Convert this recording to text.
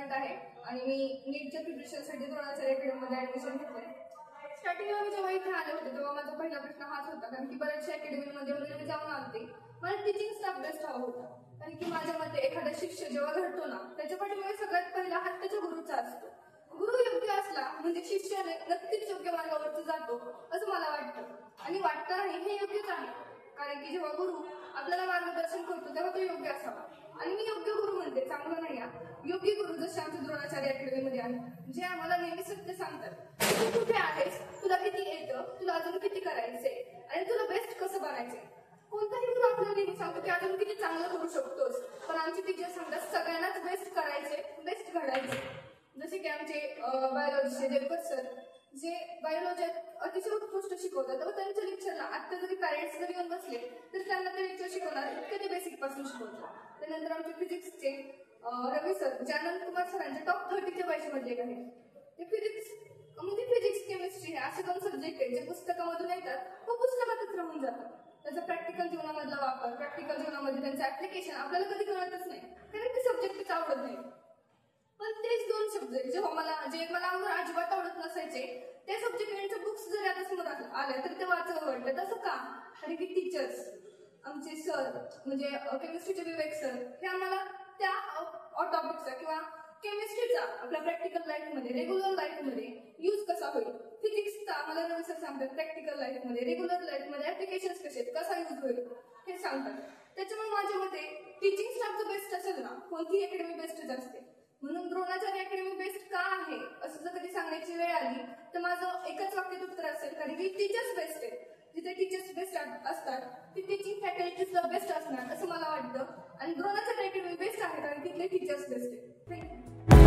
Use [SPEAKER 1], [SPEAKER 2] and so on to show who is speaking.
[SPEAKER 1] Student आहे आणि मी नीटच्या प्रिपरेशनसाठी Dronacharya अकॅडमीमध्ये admission घेतलंय. स्टार्टिंगला मी जेव्हा इथे आले होते तेव्हा माझा पहिला प्रश्न हाच होता, कारण की बऱ्याचशा अकॅडमीमध्ये वगैरे मी जाऊन आलते. मला टीचिंग स्टाफ बेस्ट हवा होता, कारण की माझ्या मते एखादा शिष्य जेव्हा घडतो ना त्याच्या पाठीमागे सगळ्यात पहिला हात त्याच्या गुरुचा असतो. गुरु योग्य असला म्हणजे शिष्य नक्कीच योग्य मार्गावरती जातो असं मला वाटतं. आणि वाटतं नाही हे योग्यच आहे, कारण की जेव्हा गुरु आपल्याला मार्गदर्शन करतो तेव्हा तो योग्य असावा. आणि मी योग्य गुरु म्हणते, चांगलं नाही. योग्य गुरु जसे आमच्या द्रोणाचार्य अकॅडमीमध्ये आहे, जे आम्हाला नेहमी सत्य सांगतात. तू कुठे आहेस, तुला किती येतं, तुला अजून किती करायचंय आणि तुला बेस्ट कसं बनायचंय. कोणताही गुरु आपल्याला नेहमी सांगतो की अजून किती चांगलं करू शकतोस, पण आमचे टीचर सांगतात सगळ्यांनाच बेस्ट करायचे, बेस्ट घडायचे. जसे की आमचे बायोलॉजीचे देवकर सर, जे बायोलॉजी अतिशय उत्कृष्ट शिकवतात. तर त्यांच्या लेक्चरला आता जरी पॅरेंट्स जरी येऊन बसले तर त्यांना ते लेक्चर शिकवणार इतके ते बेसिक पासून शिकवतात. त्यानंतर आमचे फिजिक्सचे रवी सर, जे आनंद कुमार सरांच्या टॉप 30च्या बैचमधले एक आहे. ते फिजिक्स केमिस्ट्री हे असे 2 सब्जेक्ट आहेत जे पुस्तकामधून येतात व पुस्तकातच राहून जातात. त्याचा प्रॅक्टिकल जीवनामधला वापर, प्रॅक्टिकल जीवनामध्ये त्यांचं ऍप्लिकेशन आपल्याला कधी कळतच नाही, कारण ते सब्जेक्टच आवडत नाही. पण तेच 2 सब्जेक्ट जे मला अजिबात आवडत नसायचे, त्या सब्जेक्ट बुक्स जर आता समोर आल्या तर ते वाचावं वाटतं. तसं का? कारण की टीचर्स, आमचे सर म्हणजे केमिस्ट्रीचे विवेक सर, हे आम्हाला त्या टॉपिकचा किंवा केमिस्ट्रीचा आपल्या प्रॅक्टिकल लाईफमध्ये, रेग्युलर लाईफमध्ये यूज कसा होईल. फिजिक्सचा आम्हाला रवी सर सांगतात प्रॅक्टिकल लाईफमध्ये, रेग्युलर लाईफमध्ये ऍप्लिकेशन्स कसे आहेत, कसा यूज होईल हे सांगतात. त्याच्यामुळे माझ्या मते टीचिंग स्टाफ जर बेस्ट असेल ना, कोणतीही अकॅडमी बेस्टच असते. म्हणून द्रोणाचार्य अकॅडमी बेस्ट का आहे असं जर कधी सांगण्याची वेळ आली तर माझं एकच वाक्यात उत्तर असेल, कारण की टीचर्स बेस्ट आहेत. जिथे टीचर्स बेस्ट असतात ती टीचिंग फॅकल्टी सुद्धा बेस्ट असणार असं मला वाटतं. आणि द्रोणाचार्य अकॅडमी बेस्ट आहे कारण तिथले टीचर्स बेस्ट आहेत. थँक्यू.